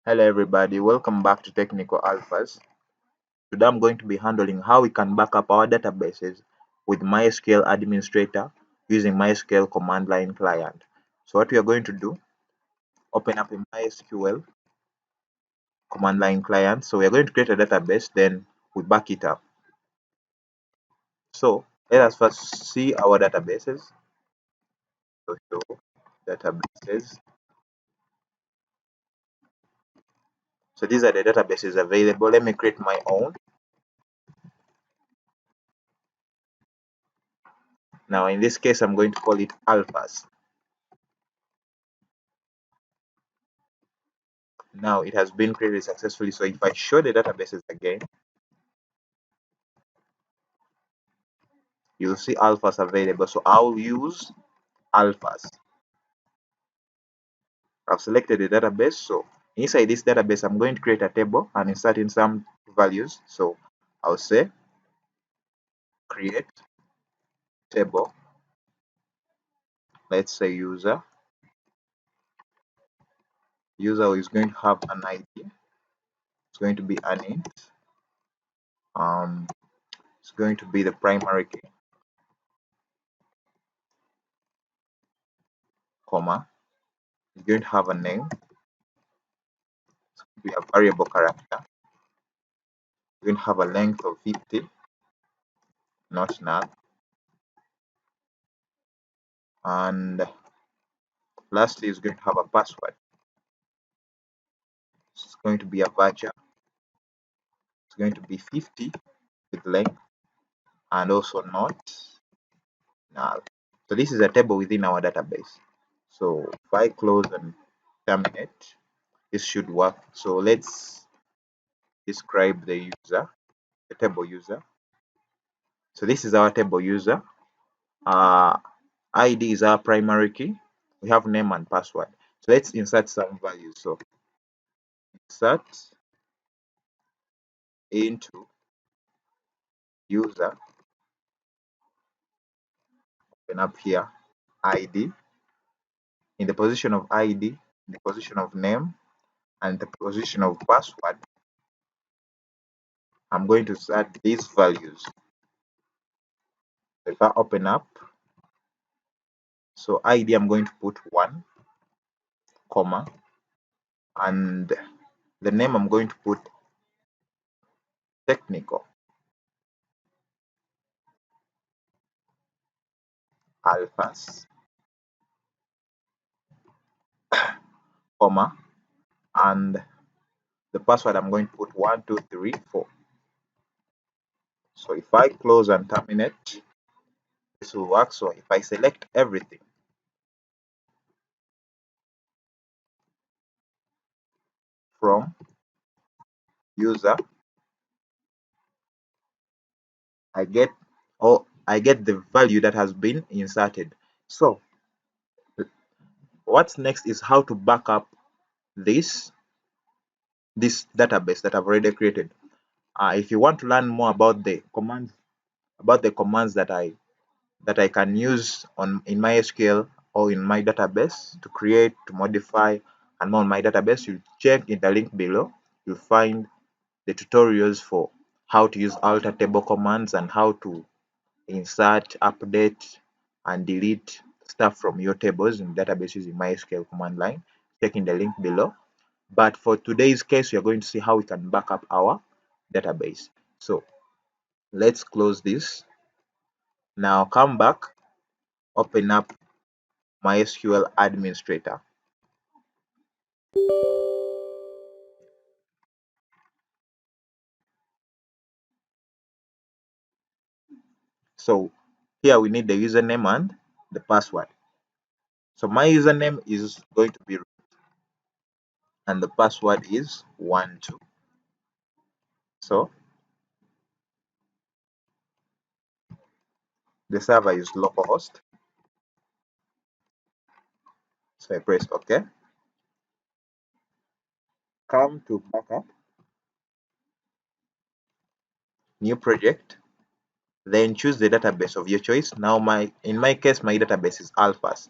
Hello everybody, welcome back to Technical Alphas. Today I'm going to be handling how we can back up our databases with MySQL Administrator using MySQL command line client. So what we are going to do, open up a MySQL command line client. So we are going to create a database, then we back it up. So let us first see our databases. So databases. So these are the databases available. Let me create my own. Now in this case, I'm going to call it Alphas. Now it has been created successfully. So if I show the databases again, you'll see alphas available. So I'll use alphas. I've selected the database. So inside this database, I'm going to create a table and insert in some values. So I'll say create table. Let's say user. User is going to have an ID. It's going to be an int. It's going to be the primary key, comma. It's going to have a name. It's going to be a variable character. It's going to have a length of 50, not null. And lastly, it's going to have a password. It's going to be a varchar. It's going to be 50 with length and also not null. So this is a table within our database. So if I close and terminate, this should work. So let's describe the user, the table user. So this is our table user. ID is our primary key. We have name and password. So let's insert some values. So insert into user, open up here, ID. In the position of ID, the position of name, and the position of password, I'm going to set these values. So if I open up, so ID I'm going to put 1, comma, and the name I'm going to put technical alphas, comma, and the password I'm going to put 1, 2, 3, 4. So if I close and terminate, this will work. So if I select everything from user, I get the value that has been inserted. So what's next is how to back up this database that I've already created. If you want to learn more about the commands that I can use in MySQL or in my database to create, to modify, and more on my database, you check in the link below. You'll find the tutorials for how to use alter table commands and how to insert, update, and delete stuff from your tables in databases in MySQL command line. Check in the link below. But for today's case, we are going to see how we can back up our database. So let's close this. Now come back, open up MySQL administrator. So here we need the username and the password. So my username is going to be root and the password is 12. So the server is localhost. So I press OK. Come to backup, new project, then choose the database of your choice. Now in my case, my database is alphas.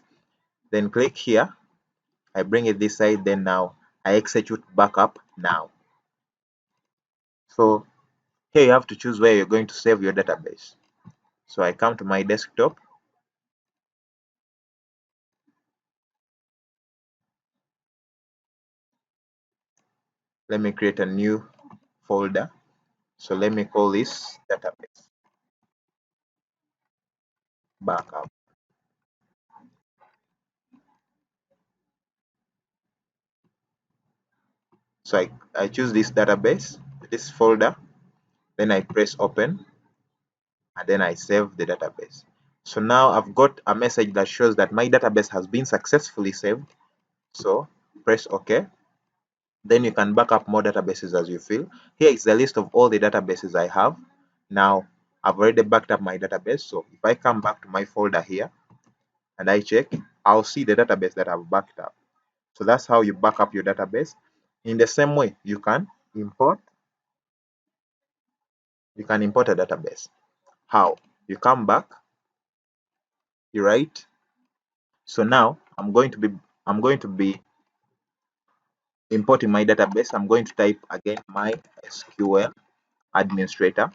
Then click here. I bring it this side. Then now I execute backup now. So here you have to choose where you're going to save your database. So I come to my desktop. Let me create a new folder. So let me call this database backup. So I choose this database, this folder, then I press open, and then I save the database. So now I've got a message that shows that my database has been successfully saved. So press OK. Then you can back up more databases as you feel. Here is the list of all the databases I have. Now I've already backed up my database. So if I come back to my folder here and I check, I'll see the database that I've backed up. So that's how you back up your database. In the same way, you can import a database. How? You come back, you write. So now I'm going to be importing my database. I'm going to type again mysql administrator.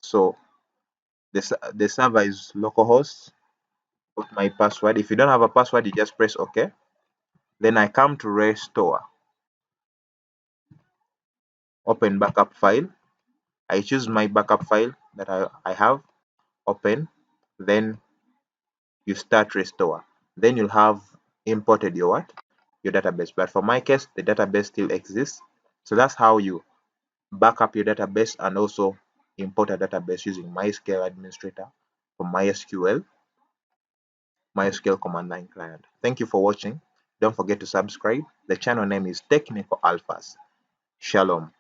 So the server is localhost. Put my password. If you don't have a password, you just press OK. Then I come to restore. Open backup file. I choose my backup file that I have. Open. Then you start restore. Then you'll have imported your what? Your database. But for my case, the database still exists. So that's how you back up your database and also import a database using MySQL administrator for MySQL command line client. Thank you for watching. Don't forget to subscribe. The channel name is Technical Alphas. Shalom.